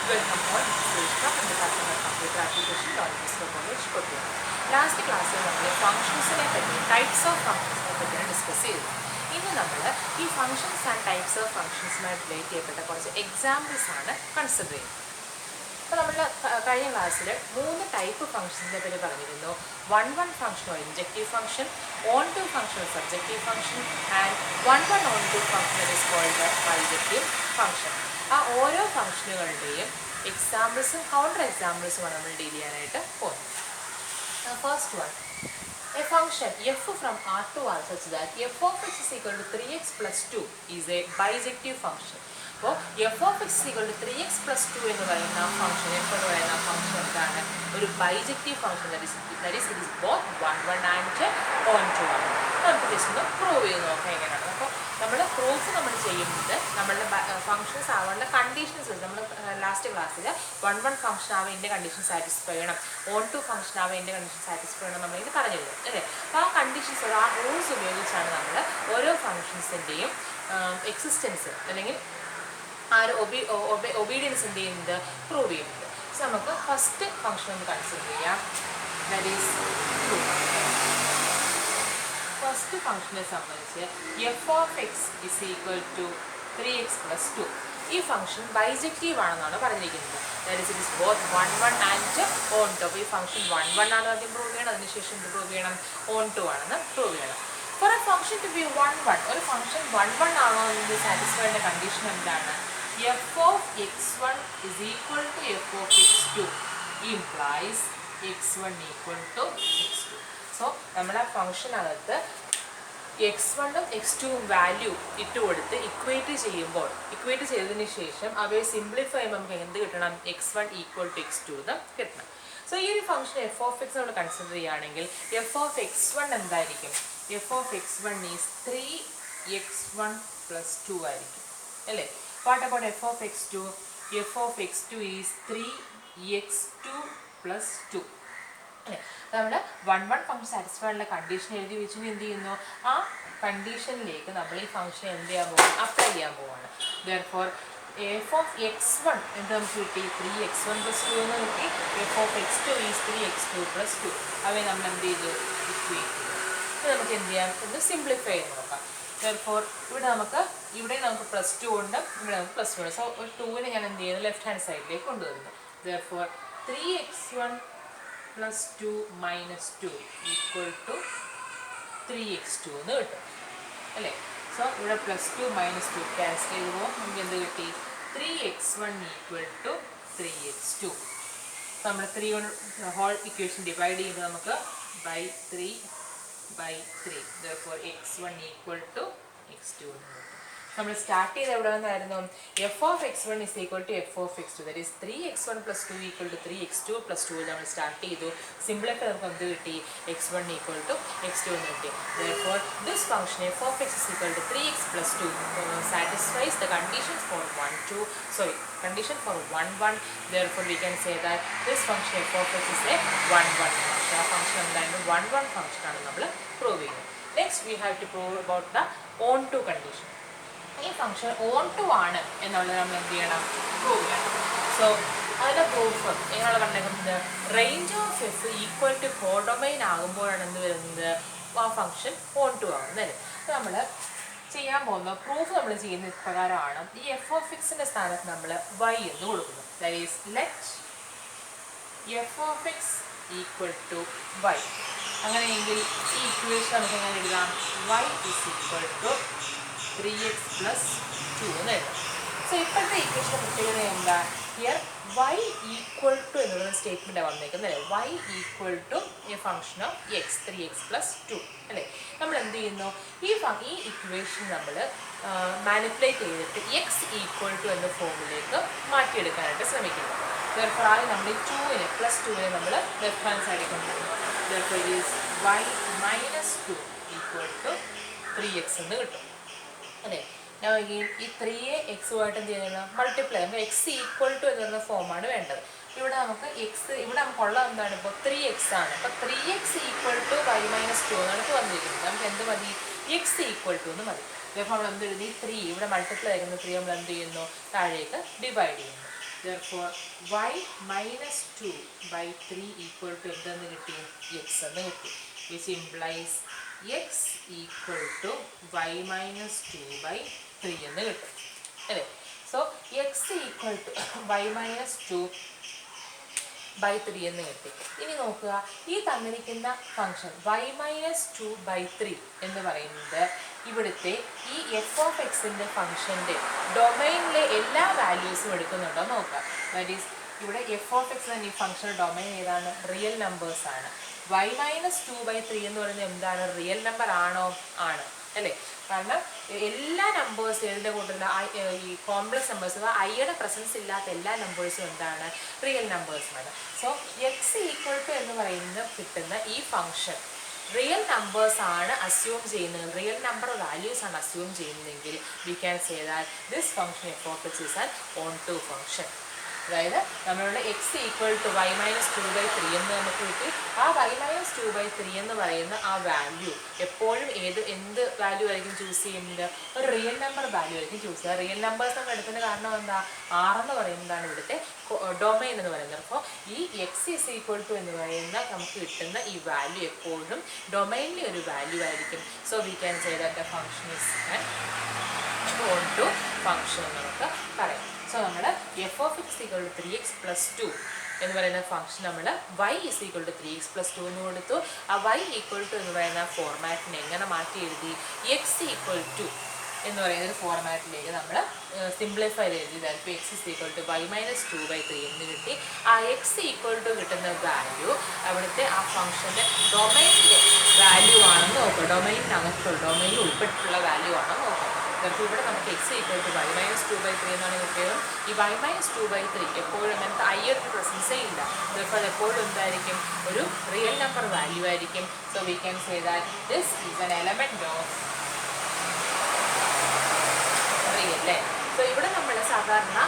Welcome all Srishma from the Customer Computer Application Logistics College, Kottayam. Last class നമ്മൾ ഫംഗ്ഷൻസിനെ പറ്റി types of ഫംഗ്ഷൻസിനെ പറ്റിയാണ് discuss ചെയ്തത്. ഇന്ന് നമ്മൾ ഈ ഫംഗ്ഷൻസ് ആൻഡ് ടൈപ്സ് ഓഫ് ഫംഗ്ഷൻസുമായി റിലേറ്റ് ചെയ്യപ്പെട്ട കുറച്ച് എക്സാമ്പിൾസ് ആണ് കൺസിഡർ ചെയ്യുന്നത്. അപ്പോൾ നമ്മൾ കഴിഞ്ഞ ക്ലാസ്സിൽ 3 ടൈപ്പ് ഫംഗ്ഷൻസിനെ പറ്റി പറഞ്ഞിരുന്നു. One function or injective function, onto function or surjective function and one onto function is called bijective function. ആ ഓരോ ഫംഗ്ഷനുകളുടെയും എക്സാമ്പിൾസും കൗണ്ടർ എക്സാമ്പിൾസുമാണ് നമ്മൾ ഡീൽ ചെയ്യാനായിട്ട് പോകുന്നത്. First one, a function f from R to R such that f of x is equal to 3x plus 2 is a bijective function. അപ്പോൾ f of x is equal to 3x plus 2 എന്ന് പറയുന്ന function, f എന്ന് പറയുന്ന function എന്താണ്? ഒരു bijective function. that is it is both 1 and on to 1. നമുക്ക് just ഒന്ന് prove ചെയ്ത് നോക്കാം എങ്ങനെയാണ്. അപ്പോൾ നമ്മൾ പ്രൂഫ് നമ്മൾ ചെയ്യുന്നത് നമ്മളുടെ ഫംഗ്ഷൻസ് ആവേണ്ട കണ്ടീഷൻസ്. നമ്മൾ ലാസ്റ്റ് ക്ലാസ്സിൽ വൺ ഫംഗ്ഷൻ ആവുക ഇതിൻ്റെ കണ്ടീഷൻ സാറ്റിസ്ഫൈ ചെയ്യണം, ഓൺ ടു ഫംഗ്ഷൻ ആവുക ഇതിൻ്റെ കണ്ടീഷൻ സാറ്റിസ്ഫൈ ചെയ്യണം നമ്മളിത് പറഞ്ഞിരുന്നു അല്ലേ. അപ്പോൾ ആ കണ്ടീഷൻസ് ആ റൂൾസ് ഉപയോഗിച്ചാണ് നമ്മൾ ഓരോ ഫംഗ്ഷൻസിൻ്റെയും എക്സിസ്റ്റൻസ് അല്ലെങ്കിൽ ആ ഒരു ഒബീഡിയൻസ് എന്ത് ചെയ്യുന്നത് പ്രൂവ് ചെയ്യുന്നത്. സോ നമുക്ക് ഫസ്റ്റ് ഫംഗ്ഷൻ ഒന്ന് കൺസിഡർ ചെയ്യാം. ദാറ്റ് ഈസ് ഫസ്റ്റ് ഫംഗ്ഷനെ സംബന്ധിച്ച് f of x is equal to 3x plus 2. ഈ ഫംഗ്ഷൻ ബൈജക്റ്റീവ് ആണെന്നാണ് പറഞ്ഞിരിക്കുന്നത്. That is it is both 1 and onto. അപ്പോൾ ഈ ഫംഗ്ഷൻ 1 ആണ് ആദ്യം പ്രൂവ് ചെയ്യണം, അതിനുശേഷം ഇത് പ്രൂവ് ചെയ്യണം ഓൺ ടു ആണെന്ന് പ്രൂവ് ചെയ്യണം. For a function to B 1 ഒരു ഫംഗ്ഷൻ 1 ആണോ എന്ന് സാറ്റിസ്ഫൈഡ് കണ്ടീഷൻ എന്താണ്? F of x1 is equal to f of x2 implies x1 equal to x2. So നമ്മുടെ ഫംഗ്ഷനകത്ത് x1 x2 വാല്യൂ ഇട്ട് കൊടുത്ത് ഇക്വേറ്റ് ചെയ്തതിന് ശേഷം അവയെ സിംപ്ലിഫൈ ചെയ്യുമ്പോൾ നമുക്ക് എന്ത് കിട്ടണം? x1 ഈക്വൽ ടു x2 എന്ന് കിട്ടണം. സോ ഈ ഒരു ഫംഗ്ഷൻ എഫ് ഓഫ് എക്സ് നമ്മൾ കൺസിഡർ ചെയ്യുകയാണെങ്കിൽ എഫ് ഓഫ് x1 എന്തായിരിക്കും? F of x1 is 3x1 plus 2 ആയിരിക്കും അല്ലേ. What about F of x2? F of x2 is 3x2 plus 2 അല്ലേ. നമ്മൾ 1 ഫംഗ്ഷൻ സാറ്റിസ്ഫൈഡുള്ള കണ്ടീഷൻ എഴുതി വെച്ചു എന്ത് ചെയ്യുന്നു? ആ കണ്ടീഷനിലേക്ക് നമ്മൾ ഈ ഫംഗ്ഷൻ എന്ത് ചെയ്യാൻ പോകും? അപ്ലൈ ചെയ്യാൻ പോവാണ്. ദെയർഫോർ എഫ് ഓഫ് x1 എന്ത് നമുക്ക് കിട്ടി? 3x1 plus 2 എന്ന് കിട്ടി. F of x2 is 3x2 plus 2. അവയെ നമ്മൾ എന്ത് ചെയ്തു? ഇക്വേറ്റ് ചെയ്തു. ഇത് നമുക്ക് എന്ത് ചെയ്യാം? ഇത് സിംപ്ലിഫൈ ചെയ്ത് നോക്കാം. ദെയർഫോർ ഇവിടെ നമുക്ക് +2 ഉണ്ട്, ഇവിടെ നമുക്ക് +2 ഉണ്ട്. സോ ഒരു 2നെ ഞാൻ എന്ത് ചെയ്യുന്നു? ലെഫ്റ്റ് ഹാൻഡ് സൈഡിലേക്ക് കൊണ്ടുവരുന്നു. Therefore 3x1 plus 2 minus 2 equal to 3x2 എന്ന് കിട്ടും അല്ലേ. സോ ഇവിടെ +2 minus 2 ക്യാൻസൽ ചെയ്യുമ്പോൾ നമുക്ക് എന്ത് കിട്ടി? 3x1 equal to 3x2. നമ്മൾ 3 കൊണ്ട് ഹോൾ ഇക്വേഷൻ ഡിവൈഡ് ചെയ്യുമ്പോൾ നമുക്ക് by3 therefore x1 equal to x2 എന്ന് കിട്ടും. നമ്മൾ സ്റ്റാർട്ട് ചെയ്ത് എവിടെ നിന്നായിരുന്നു? F of x1 is equal to f of x2, that is 3x1 plus 2 equal to 3x2 plus 2 നമ്മൾ സ്റ്റാർട്ട് ചെയ്തു. സിമ്പിളായിട്ട് നമുക്ക് എന്ത് കിട്ടി? x1 equal to x2 എന്ന് കിട്ടി. Therefore this function f of x is equal to 3x plus 2 satisfies the conditions for 1 therefore we can say that this function f of x is a 1 function. ആ function എന്തായാലും 1 function ആണ് നമ്മൾ prove ചെയ്യുന്നത്. Next we have to prove about the on to condition. ഈ function on to ആണ് എന്നുള്ളത് നമ്മൾ എന്ത് ചെയ്യണം? പ്രൂവ് ചെയ്യണം. സോ അതിൻ്റെ പ്രൂഫ് എങ്ങനെയുള്ള പറഞ്ഞിരിക്കുന്നത്? Range of f equal to codomain ആകുമ്പോഴാണ് എന്ത് വരുന്നത്? ആ ഫംഗ്ഷൻ ഓൺ ടു ആകുന്നത് അല്ലേ. അപ്പോൾ നമ്മൾ ചെയ്യാൻ പോകുന്ന പ്രൂഫ് നമ്മൾ ചെയ്യുന്ന പ്രകാരമാണ്. ഈ എഫ് ഓഫ് എക്സിൻ്റെ സ്ഥാനത്ത് നമ്മൾ y എന്ന് കൊടുക്കുന്നു. That is let f of x equal to y. അങ്ങനെയെങ്കിൽ ഈ ഇക്വേഷൻ നമുക്ക് എങ്ങനെ എഴുതാം? y is equal to 3x plus 2 എന്ന് എഴുതാം. സോ ഇപ്പോഴത്തെ ഇക്വേഷൻ്റെ പ്രത്യേകത എന്താ? ഹിയർ y ഈക്വൽ ടു എന്നുള്ള സ്റ്റേറ്റ്മെൻറ്റാണ് വന്നേക്കുന്നത് അല്ലേ. y equal to a function of x 3x plus 2 അല്ലേ. നമ്മൾ എന്ത് ചെയ്യുന്നു? ഈ ഇക്വേഷൻ നമ്മൾ മാനിപ്പുലേറ്റ് ചെയ്തിട്ട് x ഈക്വൽ ടു എന്ന ഫോമിലേക്ക് മാറ്റിയെടുക്കാനായിട്ട് ശ്രമിക്കുന്നു. ദെയർഫോർ ആദ്യം നമ്മൾ ഈ +2നെ നമ്മൾ ലെഫ്റ്റ് ഹാൻഡ് സൈഡിൽ കൊണ്ടുവരുന്നു. Therefore is y minus 2 equal to 3x എന്ന് കിട്ടും അല്ലേ. ഈ 3യെ എക്സുമായിട്ട് എന്ത് ചെയ്യുന്നത്? മൾട്ടിപ്ലൈ. നമുക്ക് എക്സ് ഈക്വൽ ടു എന്ന് പറയുന്ന ഫോമാണ് വേണ്ടത്. ഇവിടെ നമുക്ക് ഇവിടെ നമുക്കുള്ള എന്താണ്? ഇപ്പോൾ 3x ആണ്. അപ്പോൾ 3x equal to y minus 2 എന്നാണ് ഇപ്പോൾ വന്നിരിക്കുന്നത്. നമുക്ക് എന്ത് മതി? എക്സ് ഈക്വൽ ടു എന്ന് മതി. ഇപ്പോൾ നമ്മൾ എന്ത് എഴുതി? 3 ഇവിടെ മൾട്ടിപ്ലൈ ആയിരുന്നു. 3 നമ്മൾ എന്ത് ചെയ്യുന്നു? താഴേക്ക് ഡിവൈഡ് ചെയ്യുന്നു. Therefore y minus 2 by 3 equal to എന്തെന്ന് കിട്ടി? x എന്ന് കിട്ടി. Which implies x equal to y minus 2 by 3 എന്ന് കിട്ടും അല്ലേ? So x equal to y minus 2 by 3 എന്ന് കിട്ടി. ഇനി നോക്കുക, ഈ തന്നിരിക്കുന്ന ഫംഗ്ഷൻ y minus 2 by 3 എന്ന് പറയുന്നത് ഇവിടുത്തെ ഈ എഫ് ഓഫ് എക്സിൻ്റെ ഫംഗ്ഷൻ്റെ ഡൊമൈനിലെ എല്ലാ വാല്യൂസും എടുക്കുന്നുണ്ടോ നോക്കാം. ദാറ്റ് ഈസ് ഇവിടെ എഫ് ഓഫ് എക്സ് തന്നെ ഈ ഫംഗ്ഷൻ ഡൊമൈൻ ഏതാണ്? റിയൽ നമ്പേഴ്സ് ആണ്. y minus 2 by 3 എന്ന് പറയുന്നത് എന്താണ്? റിയൽ നമ്പർ ആണോ? ആണ് അല്ലേ? കാരണം എല്ലാ നമ്പേഴ്സ് ഇതിൻ്റെ കൂട്ടത്തിലുള്ള ഈ കോംപ്ലക്സ് നമ്പേഴ്സ് ഐയുടെ പ്രസൻസ് ഇല്ലാത്ത എല്ലാ നമ്പേഴ്സും എന്താണ്? റിയൽ നമ്പേഴ്സാണ്. സോ എക്സ് ഈക്വൽ ടു എന്ന് പറയുന്ന കിട്ടുന്ന ഈ ഫംഗ്ഷൻ റിയൽ നമ്പേഴ്സ് ആണ് അസ്യൂം ചെയ്യുന്നത്, റിയൽ നമ്പർ വാല്യൂസ് ആണ് അസ്യൂം ചെയ്യുന്നതെങ്കിൽ we can say that this function f of x is an onto function. അതായത് നമ്മളുടെ x equal to y minus 2 by 3 എന്ന് നമുക്ക് കിട്ടി. ആ y minus 2 by 3 എന്ന് പറയുന്ന ആ വാല്യൂ എപ്പോഴും എന്ത് വാല്യൂ ആയിരിക്കും ചൂസ് ചെയ്യുന്നത്? ഒരു റിയൽ നമ്പർ വാല്യൂ ആയിരിക്കും ചൂസ് ചെയ്യുക. റിയൽ നമ്പേഴ്സ് നമ്മൾ എടുത്തതിന് കാരണം എന്താ? R എന്ന് പറയുന്നതാണ് ഇവിടുത്തെ ഡൊമൈൻ എന്ന് പറയുന്നത്. അപ്പോൾ ഈ എക്സ് ഇസ് ഈക്വൽ ടു എന്ന് പറയുന്ന നമുക്ക് കിട്ടുന്ന ഈ വാല്യൂ എപ്പോഴും ഡൊമൈനിലെ ഒരു വാല്യൂ ആയിരിക്കും. So we can say that the function is an onto function എന്ന് നമുക്ക് പറയാം. സോ നമ്മൾ f of x equal to 3x plus 2 എന്ന് പറയുന്ന ഫംഗ്ഷൻ നമ്മൾ y is equal to 3x plus 2 എന്ന് കൊടുത്തു. ആ y ഈക്വൽ ടു എന്ന് പറയുന്ന ഫോർമാറ്റിനെ എങ്ങനെ മാറ്റി എഴുതി? എക്സ് ഈക്വൽ ടു എന്ന് പറയുന്ന ഒരു ഫോർമാറ്റിലേക്ക് നമ്മൾ സിംപ്ലിഫൈ ചെയ്ത് ചിലപ്പോൾ x is equal to y minus 2 by 3 എന്ന് കിട്ടി. ആ എക്സ് ഈക്വൽ ടു കിട്ടുന്ന വാല്യൂ അവിടുത്തെ ആ ഫംഗ്ഷൻ്റെ ഡൊമൈനിൻ്റെ വാല്യൂ ആണെന്ന് നോക്കുക. ഡൊമൈനിനകത്തുള്ള ഡൊമൈനിൽ ഉൾപ്പെട്ടിട്ടുള്ള വാല്യൂ ആണെന്ന് നോക്കുക. ഇവിടെ നമുക്ക് x equal to y minus 2 by 3 എന്നാണ് കിട്ടിയത്. ഈ y minus 2 by 3 എപ്പോഴും അങ്ങനത്തെ ഐയൊരു പ്രസൻസേ ഇല്ല. അപ്പോൾ അത് എപ്പോഴും എന്തായിരിക്കും? ഒരു റിയൽ നമ്പർ വാല്യൂ ആയിരിക്കും. So we can say that this is an element of real അല്ലേ? സോ ഇവിടെ നമ്മൾ സാധാരണ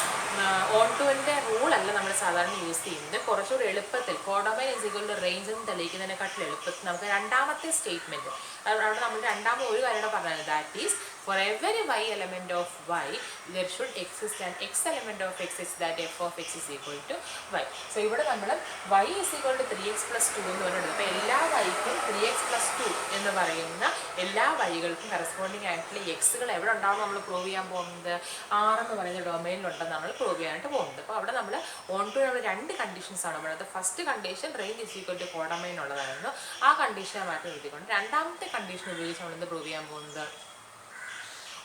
ഓൺ ടുവിൻ്റെ റൂളല്ല നമ്മൾ സാധാരണ യൂസ് ചെയ്യുന്നത്. കുറച്ചുകൂടി എളുപ്പത്തിൽ codomain is equal to range എന്ന് തെളിയിക്കുന്നതിനെക്കാട്ടിൽ എളുപ്പത്തിൽ നമുക്ക് രണ്ടാമത്തെ സ്റ്റേറ്റ്മെൻറ്റ് അവിടെ നമ്മൾ രണ്ടാമത് ഒരു കാര്യം പറഞ്ഞത് that is for every y element of y there should exist an x element of x is that f of x is equal to y. So ഇവിടെ നമ്മൾ y is equal to 3x plus 2 എന്ന് പറഞ്ഞിട്ടുണ്ട്. അപ്പോൾ എല്ലാ yക്കും 3x plus 2 എന്ന് പറയുന്ന എല്ലാ വൈകൾക്കും corresponding ആയിട്ടുള്ള എക്സുകൾ എവിടെ ഉണ്ടാവും നമ്മൾ പ്രൂവ് ചെയ്യാൻ പോകുന്നത്? R എന്ന് പറയുന്ന ഡൊമൈനിലുണ്ടെന്ന് നമ്മൾ പ്രൂവ് ചെയ്യാനായിട്ട് പോകുന്നത്. അപ്പോൾ അവിടെ നമ്മൾ ഓൺ ടു നമ്മൾ രണ്ട് കണ്ടീഷൻസ് ആണ് പറയുന്നത്. First condition range is equal to codomain ഉള്ളതായിരുന്നു. ആ കണ്ടീഷനെ മാറ്റി നിർത്തിക്കൊണ്ട് രണ്ടാമത്തെ കണ്ടീഷൻ ഉപയോഗിച്ച് നമ്മൾ എന്ത് പ്രൂവ് ചെയ്യാൻ പോകുന്നത്?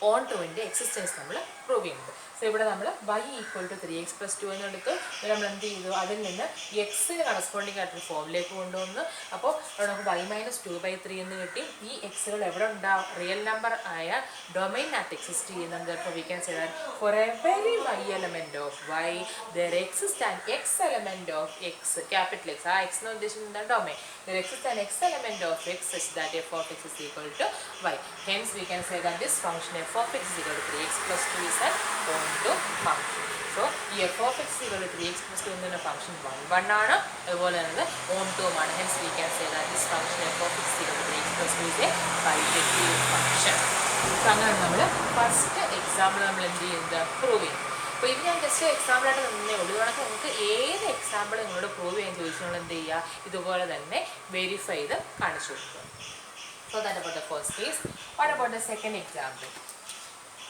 ഓൺ ടുവിൻ്റെ എക്സിസ്റ്റൻസ് നമ്മൾ പ്രൂവ് ചെയ്യുന്നത്. സോ ഇവിടെ നമ്മൾ y equal to 3x plus 2 എന്ന് എടുത്ത് നമ്മൾ എന്ത് ചെയ്തു? അതിൽ നിന്ന് എക്സിന് കറസ്പോണ്ടിങ് ആയിട്ടൊരു ഫോമിലേക്ക് കൊണ്ടുവന്നു. അപ്പോൾ അവിടെ നമുക്ക് y minus 2 by 3 എന്ന് കിട്ടി. ഈ എക്സുകൾ എവിടെ ഉണ്ടാവും? റിയൽ നമ്പർ ആയ ഡൊമൈനകത്ത് എക്സിസ്റ്റ് ചെയ്യുന്നത്. അപ്പോൾ V can say that four every y element of y there exists an x element of x, capital X. ആ എക്സ് എന്ന് ഉദ്ദേശിക്കുന്നത് domain. there exists an x element of x such that f of x is equal to y. Hence we can say that this function f of x is equal to 3x plus 2 is an on to function. So ഈ f of x is equal to 3x plus 2 എന്ന function 1 ആണ്. അതുപോലെ തന്നെ on to ആണ്. Hence we can say that this function f of x is equal to 3x plus 2 is a bijective function. So അങ്ങനെ നമ്മൾ first example നമ്മൾ എന്ത് ചെയ്യുന്നത്? പ്രൂവ് ചെയ്യും. അപ്പോൾ ഇത് ഞാൻ ജസ്റ്റ് എക്സാമ്പിളായിട്ട് തന്നേ ഉള്ളൂ. കണക്ക് നമുക്ക് ഏത് എക്സാമ്പിൾ നിങ്ങളോട് പ്രൂവ് ചെയ്യാൻ ചോദിച്ചാൽ എന്ത് ചെയ്യുക? ഇതുപോലെ തന്നെ വെരിഫൈ ചെയ്ത് കാണിച്ചു കൊടുക്കുക. So that about the first case. What about the second example?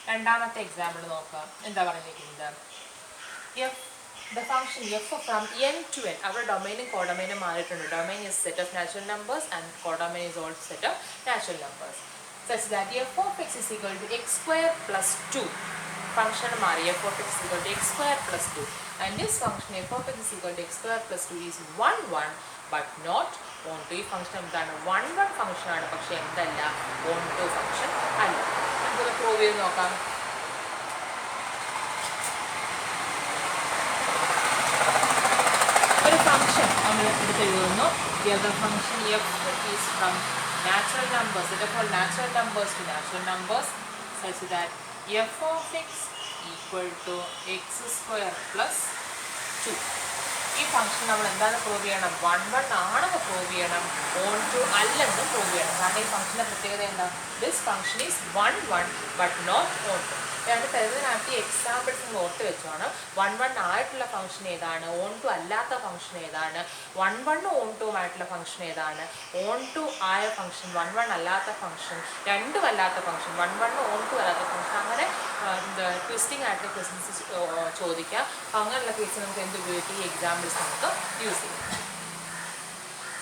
രണ്ടാമത്തെ എക്സാമ്പിൾ നോക്കാം. എന്താ പറഞ്ഞിരിക്കുന്നത്? the function f from n to n. Our domain and codomain മാറിയിട്ടുണ്ട്. Domain is set of natural numbers and codomain is also set of natural numbers. Such that f of x is equal to x square plus 2. Function മാറി f of x is equal to x square plus 2. And this function f of x is equal to x square plus 2 is 1 1 but not on to. ഈ function എന്താണ്? 1 1 function ആണ്, പക്ഷേ എന്തല്ല? On to function അല്ല. നമുക്കൊന്ന് prove ചെയ്ത് നോക്കാം. ഒരു ഫംഗ്ഷൻ നമ്മൾ എടുത്ത് എഴുതുന്നു. The function f is from natural numbers, set of all natural numbers to natural numbers such that f of x equal to x square plus 2. ഈ ഫംഗ്ഷൻ നമ്മൾ എന്താണ് പ്രൂവ് ചെയ്യണം? 1 1 ആണെന്ന് പ്രൂവ് ചെയ്യണം, ഓൺ ടു അല്ലെന്ന് പ്രൂവ് ചെയ്യണം. കാരണം ഈ ഫംഗ്ഷൻ്റെ പ്രത്യേകത എന്താ? This function is 1 1 but not onto. രണ്ട് തരുന്നതിനകത്ത് എക്സാമ്പിൾസ് നോട്ട് വെച്ചോണം. 1 ആയിട്ടുള്ള ഫംഗ്ഷൻ ഏതാണ്, ഓൺ ടു അല്ലാത്ത ഫംഗ്ഷൻ ഏതാണ്, 1 ഓൺ ടു ആയിട്ടുള്ള ഫംഗ്ഷൻ ഏതാണ്, ഓൺ ടു ആയ ഫംഗ്ഷൻ 1 അല്ലാത്ത ഫംഗ്ഷൻ, രണ്ടും അല്ലാത്ത ഫംഗ്ഷൻ, 1 ഓൺ ടു അല്ലാത്ത ഫംഗ്ഷൻ, അങ്ങനെ ട്വിസ്റ്റിംഗ് ആയിട്ടുള്ള ക്വസ്റ്റ്യൻസ് ചോദിക്കാം. അപ്പം അങ്ങനെയുള്ള കേസ് നമുക്ക് എന്ത് ഉപയോഗിക്കും, ഈ എക്സാമ്പിൾസ് നമുക്ക് യൂസ് ചെയ്യാം.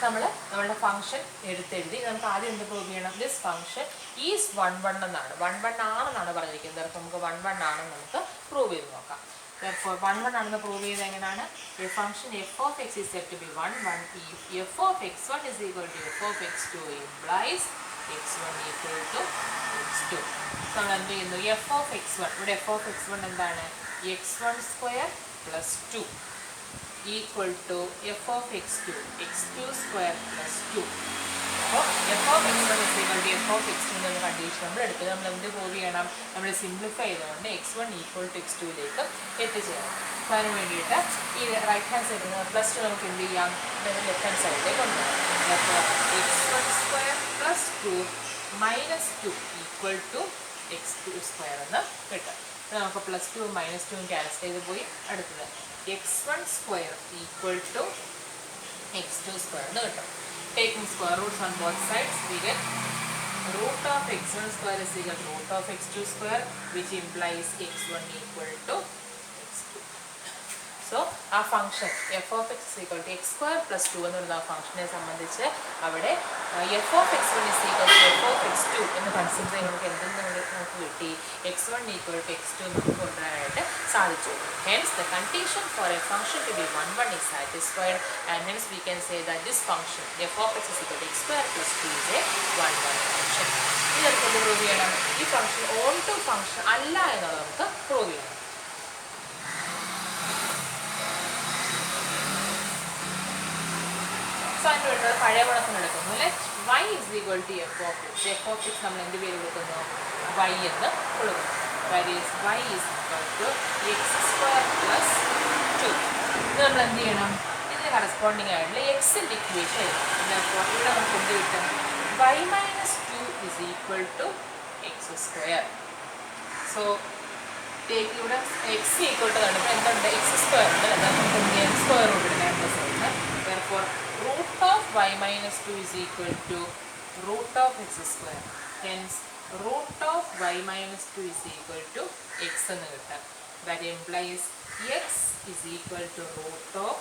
നമ്മളുടെ ഫംഗ്ഷൻ എടുത്തെഴുതി നമുക്ക് ആദ്യം എന്ത് പ്രൂവ് ചെയ്യണം, ദിസ് ഫംഗ്ഷൻ ഈസ് 1 എന്നാണ്, 1 ആണെന്നാണ് പറഞ്ഞിരിക്കുന്നത്. അപ്പോൾ നമുക്ക് 1 ആണെന്ന് നമുക്ക് പ്രൂവ് ചെയ്ത് നോക്കാം. 1 ആണെന്ന് പ്രൂവ് ചെയ്ത് എങ്ങനെയാണ്, a function f of x is set to B 1 if f of x1 is equal to f of x2 implies x1 equal to x2. നമ്മൾ എന്ത് ചെയ്യുന്നു, എഫ് ഓഫ് x1, ഇവിടെ എഫ് ഓഫ് x1 എന്താണ്, x1 square plus 2 equal to f of x2 square plus 2. അപ്പോൾ f of x1 is equal to f of x2 എന്ന condition നമ്മൾ എടുത്ത് നമ്മൾ എന്ത് പ്രൂവ് ചെയ്യണം, നമ്മൾ സിംപ്ലിഫൈ ചെയ്തുകൊണ്ട് x1 equal to x2ലേക്ക് എത്തിച്ചേരണം. അപ്പോൾ അതിന് വേണ്ടിയിട്ട് ഈ റൈറ്റ് ഹാൻഡ് സൈഡിൽ നിന്ന് പ്ലസ് 2 നമുക്ക് എന്ത് ചെയ്യാം, ലെഫ്റ്റ് ഹാൻഡ് സൈഡിലേക്ക് കൊണ്ടുപോകാം. അപ്പോൾ x1 square plus 2 minus 2 equal to x2 square എന്ന് കിട്ടും. നമുക്ക് പ്ലസ് 2 മൈനസ് 2 ക്യാൻസൽ ചെയ്ത് പോയി. അടുത്തത് x1 square equal to x2 square എന്ന് കിട്ടും. Taking square roots on both sides, we get root of x1 square is equal to root of x2 square, which implies x1 equal to x2. So ആ function f of x equal to x square plus 2 എന്ന് പറയുന്ന ആ ഫംഗ്ഷനെ സംബന്ധിച്ച് അവിടെ f of x1 is equal to f of x2 എന്ന് consider ചെയ്യുമ്പോൾ നമുക്ക് എന്തെന്ന് നമുക്ക് കിട്ടി, x1 equal to x2 നമുക്ക് കൊണ്ടുവരാനായിട്ട് സാധിച്ചു. Hence the condition for a function to be 1 is satisfied, and hence we can say that this function f of x is equal to x square plus 2 is a 1 function. ഇത് നമുക്ക് prove ചെയ്യണം, ഈ function onto function അല്ല എന്നുള്ളത് നമുക്ക് prove ചെയ്യണം. So അതിന് വേണ്ടത് പഴയ ഗുണത്തിന് എടുക്കുന്നു. Let y is equal to f of x. f of x നമ്മൾ എന്ത് പേര് കൊടുക്കുന്നു, y എന്ന് കൊടുക്കുന്നു. That is y is equal to x square plus 2. ഇത് നമ്മൾ എന്ത് ചെയ്യണം, ഇതിന് കറസ്പോണ്ടിങ് ആയിട്ടുള്ള എക്സിൻ്റെ ഇക്വേഷൻ എഴുതാം. ഇവിടെ നമുക്ക് എന്ത് കിട്ടും, y minus 2 is equal to x square. So take ഇവിടെ x ഈക്വൽ ടു കണ്ടപ്പോൾ എന്തുണ്ട്, എക്സ് സ്ക്വയർ ഉണ്ട്, എന്നാൽ നമുക്ക് എന്ത് ചെയ്യാം, സ്ക്വയർ റൂട്ട് ഇടാൻ പ്ലസ് ഉണ്ട്. Therefore root of y minus 2 is equal to root of x square. Hence root of y minus 2 is equal to x എന്ന് കിട്ടാം. That implies x is equal to root of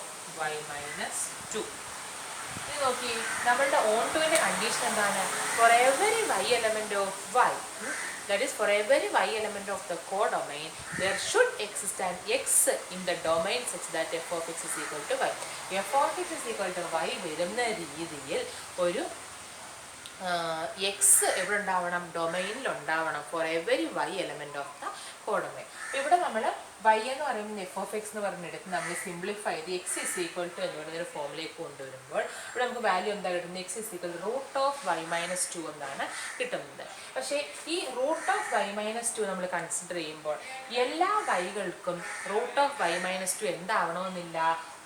y minus 2. ഇത് നോക്കി, നമ്മളുടെ on ടുവിൻ്റെ condition എന്താണ്, for every y element of y, that is for every y element of the codomain there should exist an x in the domain such that f of x is equal to y. f of x is equal to y വരുന്ന രീതിയിൽ ഒരു X എവിടെ ഉണ്ടാവണം, ഡൊമൈനിൽ ഉണ്ടാവണം for every y element of the codomain. ഇവിടെ നമ്മൾ Y എന്ന് പറയുമ്പോൾ എഫ് ഓഫ് എക്സ് എന്ന് പറഞ്ഞെടുത്ത് നമ്മൾ സിംപ്ലിഫൈ ചെയ്ത് എക്സ് ഇസ് ഈക്വൽ ടു എന്ന് പറയുന്നൊരു ഫോമിലേക്ക് കൊണ്ടുവരുമ്പോൾ ഇവിടെ നമുക്ക് വാല്യൂ എന്താ കിട്ടുന്നത്, x is equal root of y minus 2 എന്നാണ് കിട്ടുന്നത്. പക്ഷേ ഈ റൂട്ട് ഓഫ് വൈ മൈനസ് 2 നമ്മൾ കൺസിഡർ ചെയ്യുമ്പോൾ എല്ലാ വൈകൾക്കും റൂട്ട് ഓഫ് വൈ മൈനസ് 2 എന്താവണമെന്നില്ല,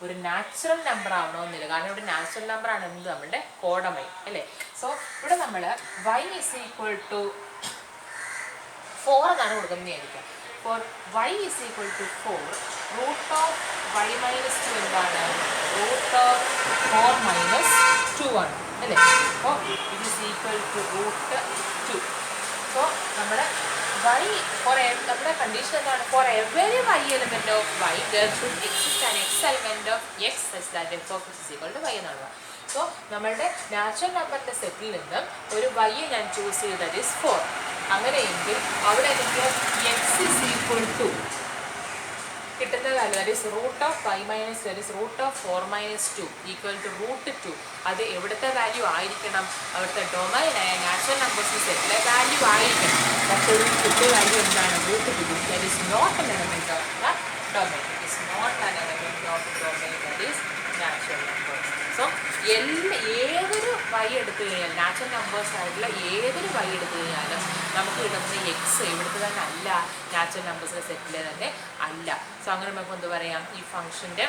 ഒരു നാച്ചുറൽ നമ്പർ ആവണമെന്നില്ല. കാരണം ഇവിടെ നാച്ചുറൽ നമ്പർ ആണ് എന്ത്, നമ്മുടെ കോഡമൈൻ അല്ലേ. സോ ഇവിടെ നമ്മൾ y is equal to 4 എന്നാണ് കൊടുക്കുന്നത് ആയിരിക്കാം. For y is equal to 4, root of y minus 2 എന്താണ്, റൂട്ട് ഓഫ് 4 minus 2 ആണ് അല്ലേ. അപ്പോൾ it is equal to root 2. So നമ്മുടെ y for നമ്മുടെ കണ്ടീഷൻ എന്താണ്, for every y element of y there should exist an x element of x such that f of x is equal to y എന്നാണ്. So നമ്മളുടെ natural നമ്പറിൻ്റെ സെറ്റിൽ നിന്ന് ഒരു y ഞാൻ ചൂസ് ചെയ്ത് ദാറ്റ് ഈസ് 4. അങ്ങനെയെങ്കിൽ അവിടെ എനിക്ക് എക്സ് ഇസ് ഈക്വൽ ടു കിട്ടുന്ന value that is root of y minus that is root of 4 minus 2 equal to root 2. അത് എവിടുത്തെ വാല്യൂ ആയിരിക്കണം, അവിടുത്തെ ഡൊമൈനായ നാച്ചുറൽ നമ്പേഴ്സിന് സെറ്റിലെ വാല്യൂ ആയിരിക്കണം. പക്ഷേ ഒരു കിട്ടിയ വാല്യൂ എന്താണ്, root 2. That is not an element of the domain. It is not an element of domain that is natural numbers. So ഏതൊരു വൈ എടുത്തു കഴിഞ്ഞാൽ, നാച്ചുറൽ നമ്പേഴ്സ് ആയിട്ടുള്ള ഏതൊരു വൈ എടുത്തു കഴിഞ്ഞാലും നമുക്ക് കിട്ടുന്നത് എക്സ് ഇവിടുത്തെ തന്നെ അല്ല, നാച്ചുറൽ നമ്പേഴ്സിൻ്റെ സെറ്റിലെ തന്നെ അല്ല. സോ അങ്ങനെ നമുക്ക് എന്ത് പറയാം, ഈ ഫംഗ്ഷൻ്റെ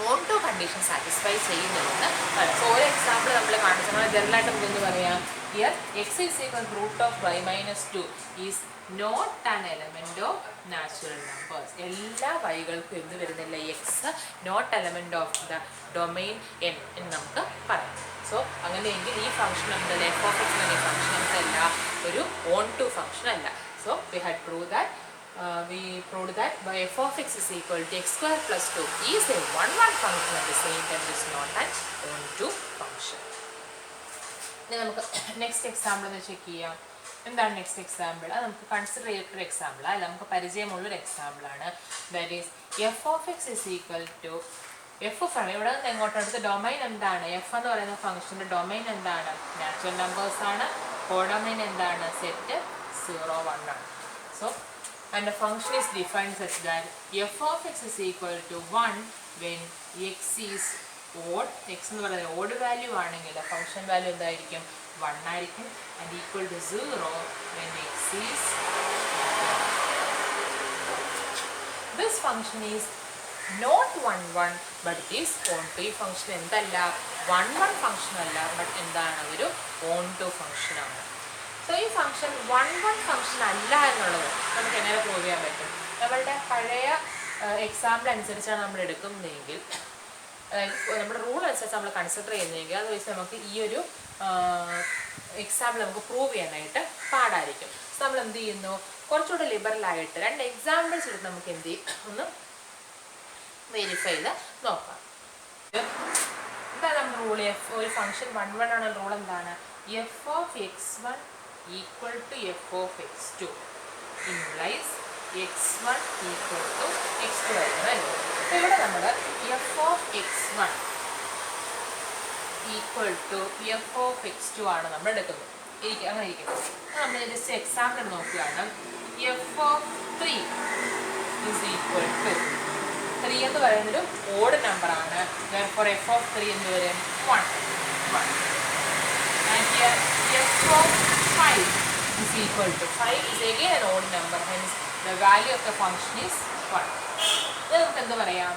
ഓൺ ടു കണ്ടീഷൻ സാറ്റിസ്ഫൈ ചെയ്യുന്നതെന്ന് പറയാം. സോ ഒരു എക്സാമ്പിൾ നമ്മൾ കാണിച്ചു, നമ്മൾ ജനറലായിട്ട് നമുക്കൊന്ന് പറയാം, Here x is equal to root of y minus 2 is not an element of natural numbers. എല്ലാ വൈകൾക്കും എന്ത് വരുന്നില്ല, x not element of the domain n എന്ന് നമുക്ക് പറയാം. സോ അങ്ങനെയെങ്കിൽ ഈ ഫംഗ്ഷൻ എന്തല്ല, എഫ് ഓഫ് എക്സ് എന്ന ഫംഗ്ഷൻ എന്തല്ല, ഒരു ഓൺ ടു ഫംഗ്ഷൻ അല്ല. So we had prove that by f of x is equal to x square plus 2 is a one function at the same time is not an onto function. ഇനി നമുക്ക് next example ഒന്ന് check ചെയ്യാം. എന്താണ് next example? അത് നമുക്ക് consider ചെയ്തിട്ടൊരു example അല്ല, നമുക്ക് പരിചയമുള്ളൊരു എക്സാമ്പിളാണ്. That is F of x is equal to f of ഇവിടെ നിന്ന് എങ്ങോട്ടടുത്ത് ഡൊമൈൻ എന്താണ്, എഫ് എന്ന് പറയുന്ന ഫംഗ്ഷൻ്റെ ഡൊമൈൻ എന്താണ്, നാച്ചുറൽ നമ്പേഴ്സ് ആണ്. കോഡൊമൈൻ എന്താണ്, സെറ്റ് 0, 1 ആണ്. So and the function is defined such that f of x is equal to 1 when x is odd. x എന്ന് പറയുന്നത് odd value ആണെങ്കിൽ ഫംഗ്ഷൻ വാല്യൂ എന്തായിരിക്കും, 1 ആയിരിക്കും. and equal to 0 when x is this function is not 1 1 but it is onto. ഈ function എന്തല്ല, 1 1 function അല്ല, but എന്താണ്, ഒരു onto ഫംഗ്ഷൻ ആണ്. സോ ഈ ഫംഗ്ഷൻ 1 1 ഫംഗ്ഷൻ അല്ല എന്നുള്ളത് നമുക്ക് എങ്ങനെ പ്രൂവ് ചെയ്യാൻ പറ്റും? നമ്മളുടെ പഴയ എക്സാമ്പിൾ അനുസരിച്ചാണ് നമ്മൾ എടുക്കുന്നതെങ്കിൽ, അതായത് നമ്മുടെ റൂൾ അനുസരിച്ച് നമ്മൾ കൺസിഡർ ചെയ്യുന്നതെങ്കിൽ അത് വെച്ച് നമുക്ക് ഈ ഒരു എക്സാമ്പിൾ നമുക്ക് പ്രൂവ് ചെയ്യാനായിട്ട് പാടായിരിക്കും. സോ നമ്മൾ എന്ത് ചെയ്യുന്നു, കുറച്ചുകൂടെ ലിബറലായിട്ട് 2 എക്സാമ്പിൾസ് എടുത്ത് നമുക്ക് എന്ത് ചെയ്യും, ഒന്ന് വെരിഫൈ ചെയ്ത് നോക്കാം. എന്താണ് നമ്മുടെ റൂൾ? ഒരു ഫംഗ്ഷൻ 1 1 ആണ് റൂൾ എന്താണ്, f of x1 equal to f of x2 implies x1 equal to x2 ആയിരുന്നു. അപ്പോൾ ഇവിടെ നമ്മൾ f of x1 equal to f of x2 ആണ് നമ്മൾ എടുക്കുന്നത്. അങ്ങനെ ഇരിക്കുന്നത് നമ്മൾ ജസ്റ്റ് എക്സാമ്പിൾ നോക്കുകയാണ്. f of 3 is equal to 3 എന്ന് പറയുന്നൊരു ഓഡ് നമ്പർ ആണ്. therefore f of 3 എന്ന് വരും 1. and here f of 5 is equal to 5 is again an odd number, hence the value of the function is 1. ഇത് നമുക്ക് എന്ത് പറയാം,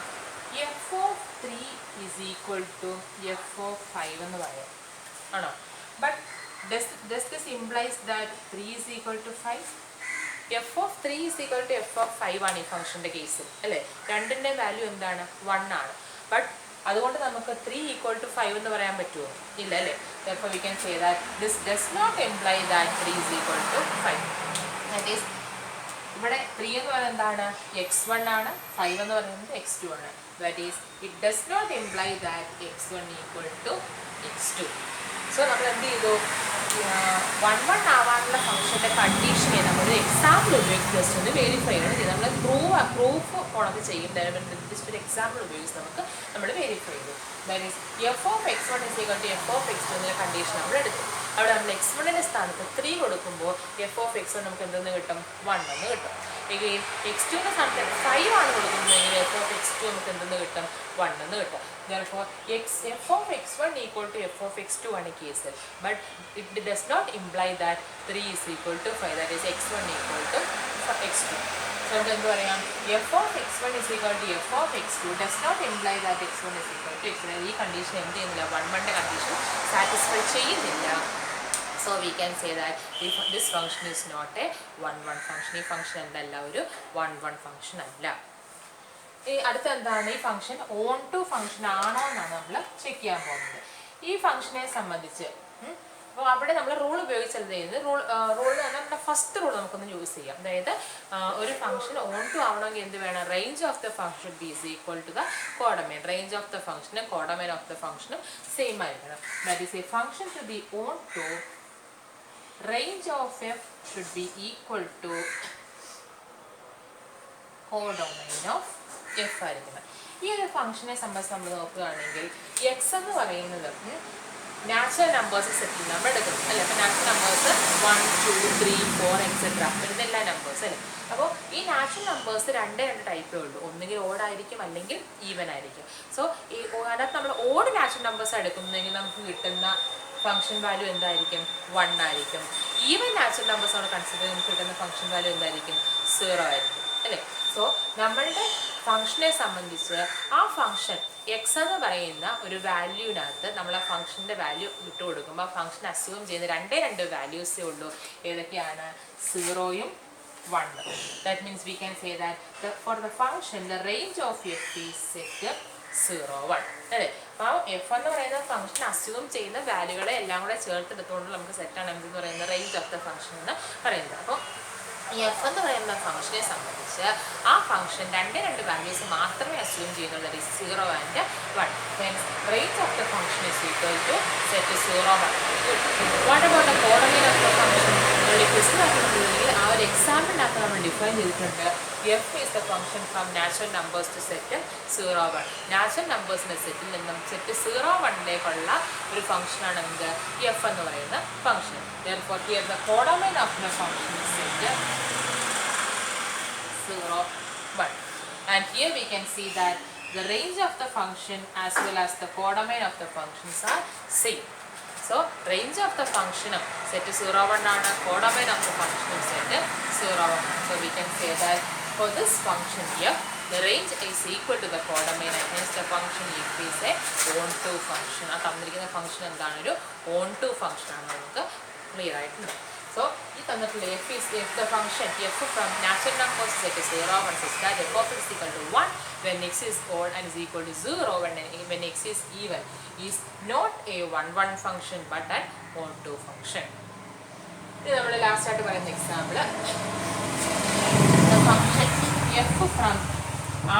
f of 3 is equal to f of 5 എന്ന് പറയാം, ആണോ? but does this implies that 3 is equal to 5? f of 3 is equal to f of 5 ആണ് ഈ ഫംഗ്ഷൻ്റെ കേസിൽ അല്ലേ. രണ്ടിൻ്റെ വാല്യൂ എന്താണ്, 1 ആണ്. ബട്ട് അതുകൊണ്ട് നമുക്ക് 3 equal to 5 എന്ന് പറയാൻ പറ്റുമോ? ഇല്ല അല്ലേ. therefore we can say that this does not imply that 3 is equal to 5. that is ഇവിടെ 3 എന്ന് പറയുന്നത് എന്താണ്, x1 ആണ്, 5 എന്ന് പറയുന്നത് x2 ആണ്. that is it does not imply that x1 equal to x2. So നമ്മൾ എന്ത് ചെയ്തു, 1 1 ആവാനുള്ള ഫംഗ്ഷൻ്റെ കണ്ടീഷനെ നമ്മൾ എക്സാമ്പിൾ ഉപയോഗിച്ച് ജസ്റ്റ് ഒന്ന് വെരിഫൈ ആണ് ചെയ്ത് നമ്മൾ പ്രൂഫ് ഉണക്ക് ചെയ്യും. ജസ്റ്റ് ഒരു എക്സാമ്പിൾ ഉപയോഗിച്ച് നമുക്ക് നമ്മൾ വെരിഫൈ ചെയ്തു. That is F of x1 is equal to f of x2 എന്ന കണ്ടീഷൻ നമ്മൾ എടുത്തു. അവിടെ നമ്മൾ x1ൻ്റെ സ്ഥാനത്ത് 3 കൊടുക്കുമ്പോൾ എഫ് ഓഫ് x1 നമുക്ക് എന്തെന്ന് കിട്ടും, 1 എന്ന് കിട്ടും. എഗെയിൻ x2ൻ്റെ സ്ഥാനത്ത് 5 ആണ് കൊടുക്കുന്നതെങ്കിൽ എഫ് ഓഫ് x2 നമുക്ക് എന്തെന്ന് കിട്ടും, 1 എന്ന് കിട്ടും. therefore f of x1 equal to f of x2 ആണ് കേസിൽ. but it does not imply that 3 is equal to 5, that is x1 equal to x2. so നമുക്ക് എന്ത് പറയാം, f of x1 is equal to f of x2 does not imply that x1 is equal to x2. ഈ condition എന്ത് ചെയ്യുന്നില്ല, 1 1ൻ്റെ condition satisfy ചെയ്യുന്നില്ല. so we can say that this function is not a 1 1 function. ഈ function എന്തല്ല, ഒരു 1 1 function അല്ല. ഈ അടുത്ത എന്താണ്, ഈ ഫംഗ്ഷൻ ഓൺ ടു ഫംഗ്ഷൻ ആണോ എന്നാണ് നമ്മൾ ചെക്ക് ചെയ്യാൻ പോകുന്നത്. ഈ ഫംഗ്ഷനെ സംബന്ധിച്ച് അപ്പോൾ അവിടെ നമ്മൾ റൂൾ ഉപയോഗിച്ചത് റൂൾ എന്ന് പറഞ്ഞാൽ നമ്മുടെ ഫസ്റ്റ് റൂൾ നമുക്കൊന്ന് യൂസ് ചെയ്യാം. അതായത് ഒരു ഫംഗ്ഷൻ ഓൺ ടു ആവണമെങ്കിൽ എന്ത് വേണം, range of the function be is equal to the codomain. Range of the ഫംഗ്ഷനും കോഡമൈൻ ഓഫ് ദ ഫംഗ്ഷനും സെയിം ആയിരിക്കണം. That is a function to be onto range of f should be equal to codomain of f ആയിരിക്കണം. ഈ ഒരു ഫംഗ്ഷനെ സംബന്ധിച്ച് നമ്മൾ നോക്കുകയാണെങ്കിൽ എക്സ് എന്ന് പറയുന്നത് നാച്ചുറൽ നമ്പേഴ്സ് സെറ്റിൽ നമ്മൾ എടുക്കും അല്ലേ. അപ്പോൾ നാച്ചുറൽ നമ്പേഴ്സ് 1 2 3 4 എക്സെട്ര ഇതെല്ലാം നമ്പേഴ്സ് അല്ലേ. അപ്പോൾ ഈ നാച്ചുറൽ നമ്പേഴ്സ് രണ്ടേ ടൈപ്പേ ഉള്ളൂ, ഒന്നുകിൽ ഓഡ് ആയിരിക്കും അല്ലെങ്കിൽ ഈവൻ ആയിരിക്കും. സോ ഈ അതിനകത്ത് നമ്മൾ ഓഡ് നാച്ചുറൽ നമ്പേഴ്സ് എടുക്കുന്നതെങ്കിൽ നമുക്ക് കിട്ടുന്ന ഫംഗ്ഷൻ വാല്യൂ എന്തായിരിക്കും, 1 ആയിരിക്കും. ഈവൻ നാച്ചുറൽ നമ്പേഴ്സ് നമ്മൾ കൺസിഡർ ചെയ്യുമ്പോൾ കിട്ടുന്ന ഫംഗ്ഷൻ വാല്യൂ എന്തായിരിക്കും, 0 ആയിരിക്കും അല്ലേ. സോ സോ നമ്മളുടെ ഫംഗ്ഷനെ സംബന്ധിച്ച് ആ ഫംഗ്ഷൻ എക്സ് എന്ന് പറയുന്ന ഒരു വാല്യൂവിനകത്ത് നമ്മൾ ആ ഫംഗ്ഷൻ്റെ വാല്യൂ ഇട്ട് കൊടുക്കുമ്പോൾ ആ ഫംഗ്ഷൻ അസ്യൂം ചെയ്യുന്ന രണ്ട് വാല്യൂസേ ഉള്ളൂ. ഏതൊക്കെയാണ്? 0യും 1. That means we can say that for the function the range of f is set 0, 1. അല്ലേ? അപ്പോൾ എഫ് എന്ന് പറയുന്ന ഫംഗ്ഷൻ അസ്യൂം ചെയ്യുന്ന വാല്യൂകളെ എല്ലാം കൂടെ ചേർത്തെടുത്തുകൊണ്ട് നമുക്ക് സെറ്റാണ് എന്ത് പറയുന്നത്? റേഞ്ച് ഓഫ് ദ ഫംഗ്ഷൻ എന്ന് പറയുന്നത്. അപ്പോൾ ഈ എഫ് എന്ന് പറയുന്ന ഫംഗ്ഷനെ സംബന്ധിച്ച് ആ ഫംഗ്ഷൻ രണ്ട് വാല്യൂസ് മാത്രമേ അസ്യൂം ചെയ്യുന്നുള്ളൂ. That is 0 and 1. Hence range of the function is equal to set 0, 1. What about the coordinate of the function? നമ്മുടെ ക്വസ്റ്റ്യൻ ആ ഒരു എക്സാമ്പിളിനകത്ത് നമ്മൾ ഡിഫൈൻ ചെയ്തിട്ടുണ്ട്. F is the function from natural numbers to set 0, 1. Natural നമ്പേഴ്സിൻ്റെ സെറ്റിൽ നിന്നും സെറ്റ് 0, 1ലേക്കുള്ള ഒരു ഫംഗ്ഷനാണ് എന്ത്? എഫ് എന്ന് പറയുന്ന function. Therefore here the codomain of the function is set 0, 1. And here we can see that the range of the function as well as the codomain of the functions are same. So range of the function set 0, 1 ആണ്. codomain of the function set 0, 1. So we can say that for this function here the range is equal to the codomain and hence the function f is a onto function. ആ തന്നിരിക്കുന്ന function എന്താണ്? ഒരു onto function ആണ്. നമുക്ക് clear ആയിട്ടുണ്ട്. So ഈ തന്നിട്ടുള്ള f the function f from natural numbers set 0, 1 such that f of x is equal to 1 when x is odd and is equal to 0 when x is even is not a 1 function but an onto function. ഇത് നമ്മൾ last ആയിട്ട് പറയുന്ന example the function f from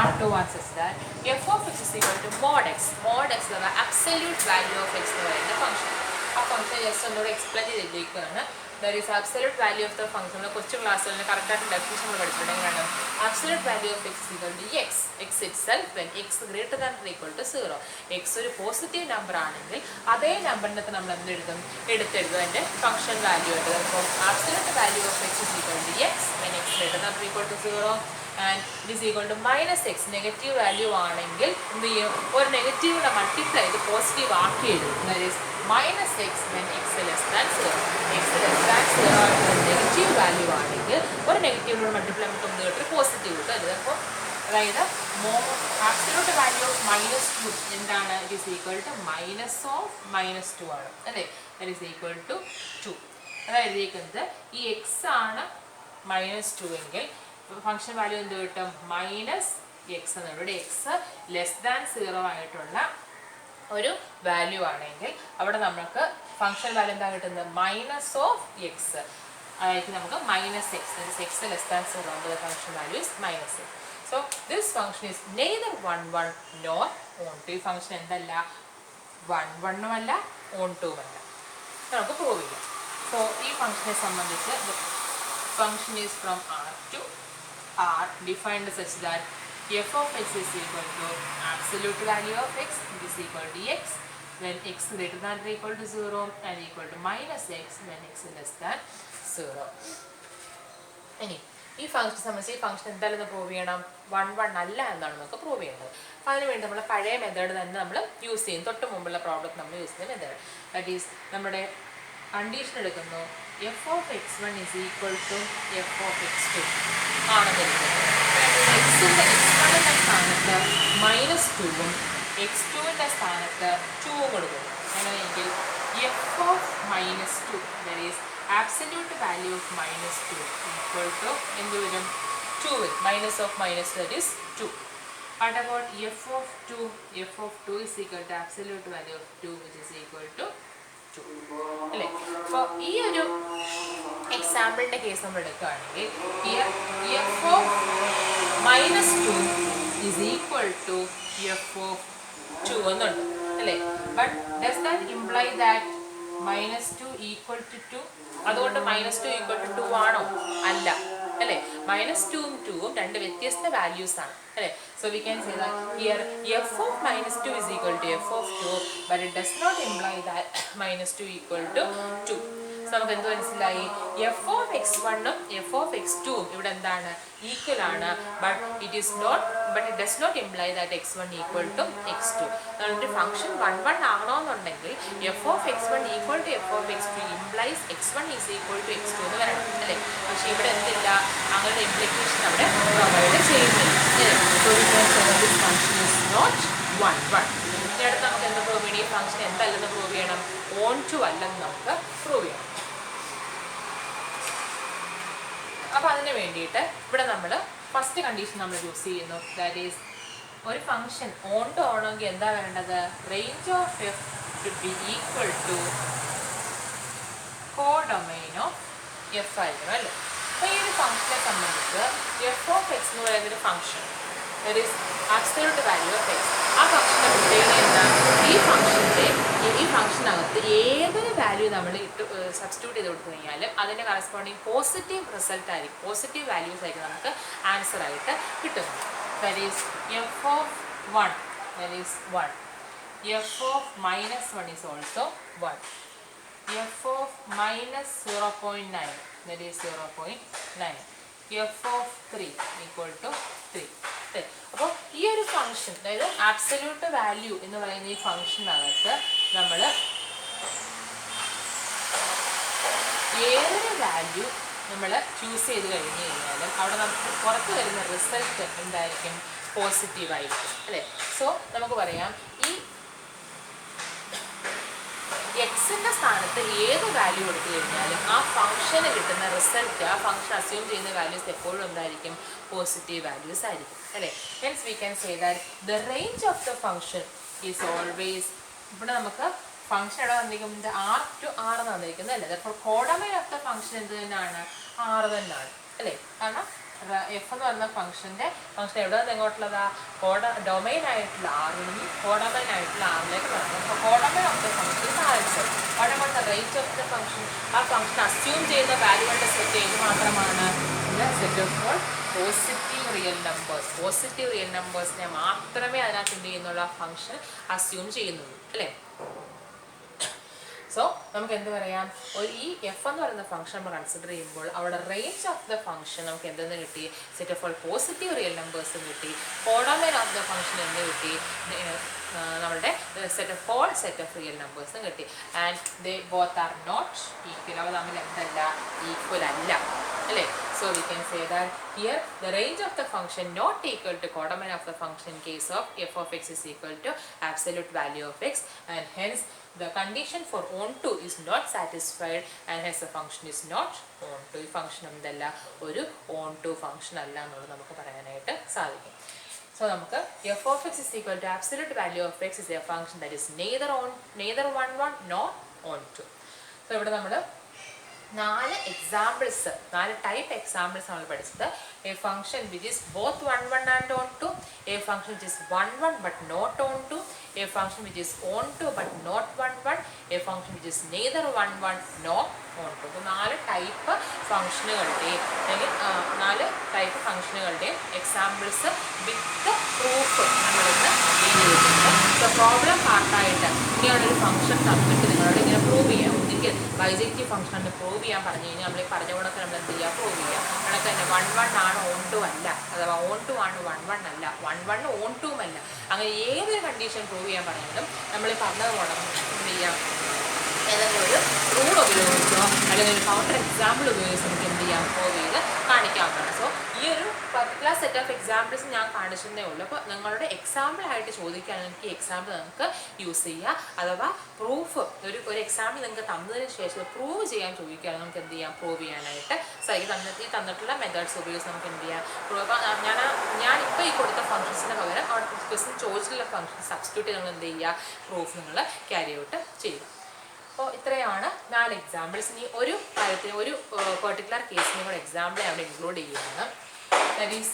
R to 1 such that f of x is equal to mod x. Mod x is the absolute value of x എന്ന് പറയുന്ന function. ആ function just ഒന്നുകൂടെ explain ചെയ്തിരിക്കുകയാണ്. There is absolute value of the function. കുറച്ച് ക്ലാസ്സുകളിൽ കറക്റ്റായിട്ട് definition നമ്മൾ പഠിച്ചിട്ടുണ്ടെങ്കിലാണ് absolute value of x is equal to x itself when x greater than or equal to 0. x ഒരു പോസിറ്റീവ് നമ്പർ ആണെങ്കിൽ അതേ നമ്പറിനകത്ത് നമ്മൾ എന്തെഴുതും? എടുത്തെഴുതും അതിൻ്റെ ഫംഗ്ഷൻ വാല്യൂ ആയിട്ട്. അപ്പോൾ absolute value of x is equal to x when x greater than or equal to 0 and it is equal to minus x. Negative value ആണെങ്കിൽ എന്ത് ചെയ്യും? ഒരു നെഗറ്റീവിനെ മൾട്ടിപ്ലൈ ചെയ്ത് പോസിറ്റീവ് ആക്കി എഴുതും. That is minus x when x less than 0. x less than 0 ആയിട്ടുള്ള negative value ആണെങ്കിൽ ഒരു നെഗറ്റീവിനോട് മൾട്ടിപ്ലൈ നമുക്ക് എന്ത് കിട്ടും? പോസിറ്റീവ് കിട്ടും. അല്ലേ? അപ്പോൾ അതായത് ആബ്സല്യൂട്ട് വാല്യൂ ഓഫ് -2 എന്താണ്? It is equal to minus of -2 ആണ്. അല്ലേ? That is equal to 2. അതായത് എഴുതിയിരിക്കുന്നത് ഈ എക്സ് ആണ് -2 എങ്കിൽ ഫംഗ്ഷൻ വാല്യൂ എന്ത് കിട്ടും? മൈനസ് എക്സ് എന്ന്. ഇവിടെ എക്സ് ലെസ് ദാൻ 0 ആയിട്ടുള്ള ഒരു വാല്യൂ ആണെങ്കിൽ അവിടെ നമുക്ക് ഫംഗ്ഷൻ വാല്യൂ എന്താ കിട്ടുന്നത്? മൈനസ് ഓഫ് എക്സ് ആയിരിക്കും. നമുക്ക് minus x x less than 0 ആകുമ്പോൾ function value is minus x. So this function is neither 1, 1 nor onto. ഈ ഫംഗ്ഷൻ എന്തല്ല? 1, 1 അല്ല, ഓൺടുവും അല്ല. നമുക്ക് പ്രൂവ് ചെയ്യാം. സോ ഈ ഫംഗ്ഷനെ സംബന്ധിച്ച് function is from R to R defined such that f of x is equal to absolute value of x is equal to x when x greater than or equal to 0 and equal to minus x when x less than 0. ഇനി ഈ function സംബന്ധിച്ച് ഈ function എന്തായാലും prove ചെയ്യണം? 1, 1 അല്ല എന്നാണ് നമുക്ക് prove ചെയ്യേണ്ടത്. അപ്പോൾ അതിനുവേണ്ടി നമ്മൾ പഴയ മെത്തേഡ് തന്നെ നമ്മൾ യൂസ് ചെയ്യും. തൊട്ട് മുമ്പുള്ള പ്രോബ്ലം നമ്മൾ യൂസ് ചെയ്യുന്ന മെത്തേഡ്. ദാറ്റ് ഈസ് നമ്മുടെ കണ്ടീഷൻ എടുക്കുന്നു f of x1 is equal to f of x2 ആണെന്നിരിക്കുന്നത്. x1ൻ്റെ സ്ഥാനത്ത് -2ഉം x2ൻ്റെ സ്ഥാനത്ത് 2ഉം കൊടുക്കുന്നു. അങ്ങനെയെങ്കിൽ f of -2 that is absolute value of -2 equal to എന്ത് വരും? 2 വരും. minus of -2 that is 2. What about f of 2? f of 2 is equal to absolute value of 2 which is equal to 2. അല്ലേ? അപ്പോൾ ഈ ഒരു എക്സാമ്പിളിൻ്റെ കേസ് നമ്മൾ എടുക്കുകയാണെങ്കിൽ f of -2 is equal to f of 2 എന്നുണ്ട്. അല്ലേ? But does that imply that -2 equal to 2? അതുകൊണ്ട് -2 equal to 2 ആണോ? അല്ല. അല്ലേ? -2ഉം 2ഉം രണ്ട് വ്യത്യസ്ത വാല്യൂസ് ആണ്. അല്ലേ? So we can say that here f of -2 is equal to f of 2 but it does not imply that -2 equal to 2. So നമുക്ക് എന്ത് മനസ്സിലായി? എഫ് ഓഫ് എക്സ് വണ്ണും എഫ് ഓഫ് എക്സ് ടുവും ഇവിടെ എന്താണ്? ഈക്വൽ ആണ്. But it does not imply that x one equal to x two. അതുകൊണ്ട് function 1 1 ആകണമെന്നുണ്ടെങ്കിൽ f of x one equal to f of x two implies x one is equal to x two എന്ന് വരണം അല്ലേ? പക്ഷേ ഇവിടെ എന്തില്ല, അങ്ങനെ implication അവിടെ പ്രൊവൈഡ് ചെയ്യുന്നില്ല. Function is not 1 1. ഇതിനടുത്ത് നമുക്ക് എന്ത് പ്രൂവ് ചെയ്യണം? ഈ ഫംഗ്ഷൻ എന്തല്ലെന്ന് പ്രൂവ് ചെയ്യണം? ഓൺ ടു അല്ലെന്ന് നമുക്ക് പ്രൂവ് ചെയ്യണം. അപ്പോൾ അതിന് വേണ്ടിയിട്ട് ഇവിടെ നമ്മൾ ഫസ്റ്റ് കണ്ടീഷൻ നമ്മൾ യൂസ് ചെയ്യുന്നു. ദാറ്റ് ഈസ് ഒരു ഫംഗ്ഷൻ ഓൺ ടു ആവണമെങ്കിൽ എന്താ വേണ്ടത്? Range of F should be equal to codomain of F ആയിരിക്കണം അല്ലേ? അപ്പോൾ ഈ ഒരു ഫംഗ്ഷനെ സംബന്ധിച്ച് എഫ് ഓഫ് എക്സ് എന്ന് പറയുന്നൊരു function, that is absolute value of X. ആ ഫംഗ്ഷൻ്റെ പ്രത്യേകത എന്താ? ഈ ഫംഗ്ഷനകത്ത് ഏതൊരു വാല്യൂ നമ്മൾ സബ്സ്റ്റിറ്റ്യൂട്ട് ചെയ്ത് കൊടുത്തു കഴിഞ്ഞാലും അതിൻ്റെ കറസ്പോണ്ടിങ് പോസിറ്റീവ് റിസൾട്ട് ആയിരിക്കും, പോസിറ്റീവ് വാല്യൂസ് ആയിരിക്കും നമുക്ക് ആൻസർ ആയിട്ട് കിട്ടുന്നത്. That is F of 1, that is 1. F of -1 is also 1. F of -0.9, that is 0.9. F of 3 equal to 3. അപ്പോൾ ഈ ഒരു ഫംഗ്ഷൻ, അതായത് ആബ്സല്യൂട്ട് വാല്യൂ എന്ന് പറയുന്ന ഈ ഫംഗ്ഷനകത്ത് നമ്മൾ ഏതൊരു വാല്യൂ നമ്മൾ ചൂസ് ചെയ്ത് കഴിഞ്ഞ് കഴിഞ്ഞാലും അവിടെ നമുക്ക് പുറത്ത് വരുന്ന റിസൾട്ട് എന്തായിരിക്കും? പോസിറ്റീവായിരിക്കും അല്ലേ? സോ നമുക്ക് പറയാം, ഈ എക്സിൻ്റെ സ്ഥാനത്ത് ഏത് വാല്യൂ എടുത്തു കഴിഞ്ഞാലും ആ ഫംഗ്ഷന് കിട്ടുന്ന റിസൾട്ട്, ആ ഫംഗ്ഷൻ അസ്യൂം ചെയ്യുന്ന വാല്യൂസ് എപ്പോഴും എന്തായിരിക്കും? പോസിറ്റീവ് വാല്യൂസ് ആയിരിക്കും അല്ലേ? Hence we can say that the range of the function is always, ഇവിടെ നമുക്ക് ഫംഗ്ഷൻ എവിടെ വന്നിരിക്കുന്നത്? R to R എന്ന് വന്നിരിക്കുന്നത് അല്ലേ? അപ്പോൾ കോഡൊമൈൻ ഓഫ് ദ ഫംഗ്ഷൻ എന്ത് തന്നെയാണ്? R തന്നെയാണ് അല്ലേ? കാരണം എഫ് എന്ന് പറയുന്ന ഫംഗ്ഷൻ എവിടെ നിന്ന് എങ്ങോട്ടുള്ളതാ? ഡൊമൈൻ ആയിട്ടുള്ള ആറിനും കോഡൊമൈൻ ആയിട്ടുള്ള ആറിലേക്ക് പറഞ്ഞു. അപ്പോൾ കോഡൊമൈൻ ഓഫ് ദ ഫംഗ്ഷൻ ആണ് റേഞ്ച് ഓഫ് ദ ഫംഗ്ഷൻ. ആ ഫംഗ്ഷൻ അസ്യൂം ചെയ്യുന്ന വാല്യൂകളുടെ സെറ്റ് ഏത് മാത്രമാണ്? Set of all positive real numbers. Positive real നമ്പേഴ്സിനെ മാത്രമേ അതിനകത്ത് എന്ത് ചെയ്യുന്നുള്ള ഫംഗ്ഷൻ അസ്യൂം ചെയ്യുന്നുള്ളൂ അല്ലേ? സോ നമുക്ക് എന്ത് പറയാം? ഈ എഫ് എന്ന് പറയുന്ന ഫംഗ്ഷൻ നമ്മൾ കൺസിഡർ ചെയ്യുമ്പോൾ അവിടെ റേഞ്ച് ഓഫ് ദ ഫംഗ്ഷൻ നമുക്ക് എന്തെന്ന് കിട്ടി? Set of all positive real നമ്പേഴ്സും കിട്ടി. കോഡൊമൈൻ ഓഫ് ദ ഫംഗ്ഷൻ എന്ത് കിട്ടി? നമ്മളുടെ സെറ്റ് ഓഫ് റിയൽ നമ്പേഴ്സും കിട്ടി. And they both are not equal. അവ തമ്മിൽ എന്തല്ല? ഈക്വൽ അല്ല അല്ലേ? So we can say that here the range of the function not equal to codomain of the function in case of f of x is equal to absolute value of x, and hence the condition for onto is not satisfied, and hence the function is not onto. ഈ function എന്തല്ല? ഒരു onto function അല്ല എന്നുള്ളത് നമുക്ക് പറയാനായിട്ട് സാധിക്കും. So നമുക്ക് f of x is equal to absolute value of x is a function that is neither 1 1 nor onto. So ഇവിടെ നമ്മൾ 4 എക്സാമ്പിൾസ്, 4 ടൈപ്പ് എക്സാമ്പിൾസ് നമ്മൾ പഠിച്ചത്. A function which is both 1 1 and onto, a function which is 1 1 but not onto, a function which is onto but not 1 1, a function which is neither 1 1 no onto. അപ്പോൾ 4 type ഫംഗ്ഷനുകളുടെയും അല്ലെങ്കിൽ 4 type ഫംഗ്ഷനുകളുടെയും examples with proof നമ്മളിന്ന് deal ചെയ്തിട്ടുണ്ട്. So problem പാർട്ടായിട്ട് ഇങ്ങനെയുള്ളൊരു function തന്നിട്ട് നിങ്ങളോട് ഇങ്ങനെ പ്രൂവ് ചെയ്യാം. ബൈജക്റ്റീവ് ഫംഗ്ഷൻ പ്രൂവ് ചെയ്യാൻ പറഞ്ഞു കഴിഞ്ഞാൽ നമ്മൾ ഈ പറഞ്ഞ കൂടൊക്കെ നമ്മൾ എന്ത് ചെയ്യുക? പ്രൂവ് ചെയ്യുക. കണക്ക് തന്നെ 1 1 ആണ് ഓൺ ടു അല്ല, അഥവാ ഓൺ ടു ആണ് 1 1 അല്ല, 1 1 ഓൺ ടുവും അല്ല. അങ്ങനെ ഏതൊരു കണ്ടീഷൻ പ്രൂവ് ചെയ്യാൻ പറഞ്ഞാലും നമ്മൾ ഈ പറഞ്ഞത് കൂടെ എന്ത് ചെയ്യാം? ഏതെങ്കിലും ഒരു റൂൾ ഉപയോഗിച്ചോ അല്ലെങ്കിൽ ഒരു കൗണ്ടർ എക്സാമ്പിൾ ഉപയോഗിച്ചോ നമുക്ക് എന്ത് ചെയ്യാം? പ്രൂവ് ചെയ്ത് കാണിക്കാവുന്നതാണ്. സോ ഈ ഒരു പർട്ടിക്കുലർ സെറ്റ് ഓഫ് എക്സാമ്പിൾസ് ഞാൻ കാണിച്ചതേ ഉള്ളൂ. അപ്പോൾ നിങ്ങളുടെ എക്സാമ്പിൾ ആയിട്ട് ചോദിക്കുകയാണെങ്കിൽ ഈ എക്സാമ്പിൾ നിങ്ങൾക്ക് യൂസ് ചെയ്യുക. അഥവാ പ്രൂഫ് ഒരു എക്സാമ്പിൾ നിങ്ങൾക്ക് തന്നതിന് ശേഷം പ്രൂവ് ചെയ്യാൻ ചോദിക്കുകയാണെങ്കിൽ നമുക്ക് എന്ത് ചെയ്യാം? പ്രൂവ് ചെയ്യാനായിട്ട് ഈ തന്നിട്ടുള്ള മെത്തേഡ്സ് ഉപയോഗിച്ച് നമുക്ക് എന്ത് ചെയ്യാം? ഞാനിപ്പോൾ ഈ കൊടുത്ത ഫംഗ്ഷൻസിന് പകരം അവിടെ ക്വസ്റ്റ്യൻ ചോദിച്ചിട്ടുള്ള ഫംഗ്ഷൻ സബ്സ്റ്റിറ്റ്യൂട്ട് ചെയ്ത് നിങ്ങൾ എന്ത് ചെയ്യുക? പ്രൂഫ് നിങ്ങൾ ക്യാരി ഔട്ട് ചെയ്യുക. അപ്പോൾ ഇത്രയാണ് 4 എക്സാമ്പിൾസ്. ഇനി ഒരു കാര്യത്തിന് ഒരു പെർട്ടിക്കുലർ കേസിനെ കൂടെ എക്സാമ്പിൾ അവിടെ ഇൻക്ലൂഡ് ചെയ്യുകയാണ്. That is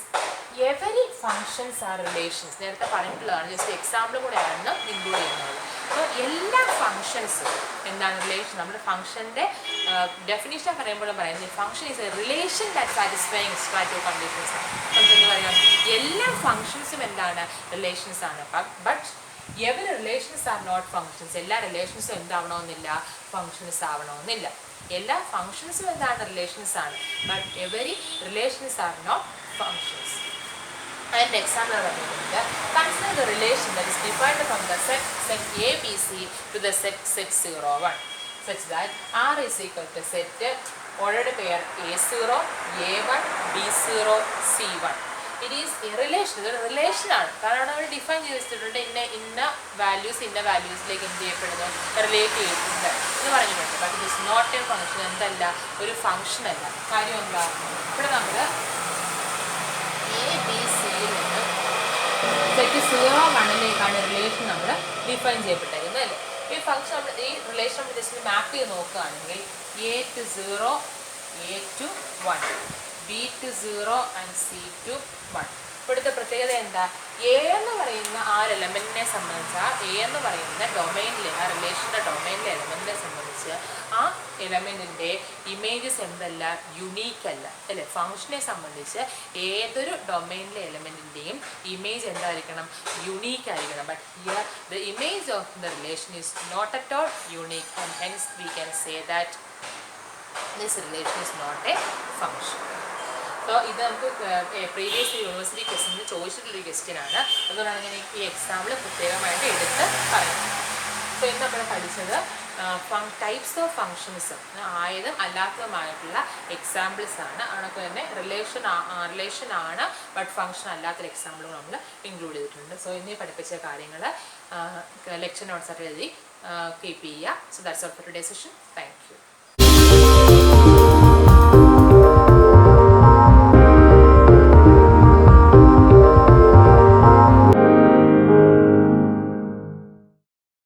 every functions are relations. നേരത്തെ പറഞ്ഞിട്ടുള്ളതാണ്, ജസ്റ്റ് എക്സാമ്പിൾ കൂടെയാണ് ഇൻക്ലൂഡ് ചെയ്യുന്നത്. അപ്പോൾ എല്ലാ ഫങ്ഷൻസും എന്താണ്? റിലേഷൻ. നമ്മുടെ ഫംഗ്ഷൻ്റെ ഡെഫിനിഷൻ പറയുമ്പോഴും പറയുന്നത് function is a relation that satisfying extra 2 conditions. നമുക്ക് എന്താ പറയാം? എല്ലാ ഫങ്ഷൻസും എന്താണ്? റിലേഷൻസ് ആണ്. But every relations are not functions. എല്ലാ റിലേഷൻസും എന്താവണമെന്നില്ല? ഫങ്ഷൻസ് ആവണമെന്നില്ല. എല്ലാ ഫങ്ഷൻസും എന്താണ്? റിലേഷൻസ് ആണ്. But every relations are not functions. അതിൻ്റെ എക്സാമ്പിൾ പറഞ്ഞിട്ടുണ്ട്. Consider the relation that is defined from the set A B C to the set 0 1 such that R is equal to set ordered pair A0 A1 B0 C1. It is a relation. ഇതൊരു relation ആണ്. കാരണം അവർ define ചെയ്ത് വെച്ചിട്ടുണ്ട് ഇന്ന വാല്യൂസിലേക്ക് എന്ത് ചെയ്യപ്പെടുന്നു? Relate ചെയ്തിട്ടുണ്ട് എന്ന് പറഞ്ഞിട്ടുണ്ട്. But it is not a function. എന്തല്ല? ഒരു ഫംഗ്ഷൻ അല്ല. കാര്യം എന്താ? ഇവിടെ നമ്മൾ എ ബി സിയിൽ നിന്ന് സെറ്റ് 0 1ലേക്കാണ് റിലേഷൻ നമ്മൾ ഡിഫൈൻ ചെയ്യപ്പെട്ടിരിക്കുന്നത് അല്ലേ? ഈ ഫംഗ്ഷൻ നമ്മൾ ഈ റിലേഷൻ നമ്മൾ ജസ്റ്റ് മാപ്പ് ചെയ്ത് നോക്കുകയാണെങ്കിൽ A to 0 A to 1 B to 0 and C to 1. ഇവിടുത്തെ പ്രത്യേകത എന്താ? എ എന്ന് പറയുന്ന ആ ഒരു എലമെൻറ്റിനെ സംബന്ധിച്ച്, എ എന്ന് പറയുന്ന ഡൊമൈനിലെ ആ റിലേഷൻ്റെ ഡൊമൈനിലെ എലമെൻറ്റിനെ സംബന്ധിച്ച് ആ എലമെൻറ്റിൻ്റെ ഇമേജസ് എന്തല്ല? യുണീക്ക് അല്ല അല്ലേ? ഫംഗ്ഷനെ സംബന്ധിച്ച് ഏതൊരു ഡൊമൈനിലെ എലമെൻറ്റിൻ്റെയും ഇമേജ് എന്തായിരിക്കണം? യുണീക്ക് ആയിരിക്കണം. But here the image of the relation is not at all unique and hence we can say that this relation is not a function. So ഇത് നമുക്ക് പ്രീവിയസ് യൂണിവേഴ്സിറ്റി ക്വസ്റ്റ്യനിൽ ചോദിച്ചിട്ടുള്ളൊരു ക്വസ്റ്റ്യനാണ്. അതുകൊണ്ടാണ് ഞാൻ ഈ എക്സാമ്പിൾ പ്രത്യേകമായിട്ട് എടുത്ത് പറയുന്നത്. സോ ഇന്ന് നമ്മൾ പഠിച്ചത് ടൈപ്സ് ഓഫ് ഫങ്ഷൻസ് ആയതും അല്ലാത്തതുമായിട്ടുള്ള എക്സാമ്പിൾസ് ആണ്. അതൊക്കെ തന്നെ റിലേഷൻ ആണ് ബട്ട് ഫങ്ഷൻ അല്ലാത്തൊരു എക്സാമ്പിളും നമ്മൾ ഇൻക്ലൂഡ് ചെയ്തിട്ടുണ്ട്. സോ ഇന്ന് പഠിപ്പിച്ച കാര്യങ്ങൾ ലെക്ചർ നോട്ട്സായിട്ട് എഴുതി കീപ്പ് ചെയ്യുക. So that's all for today session. Thank you.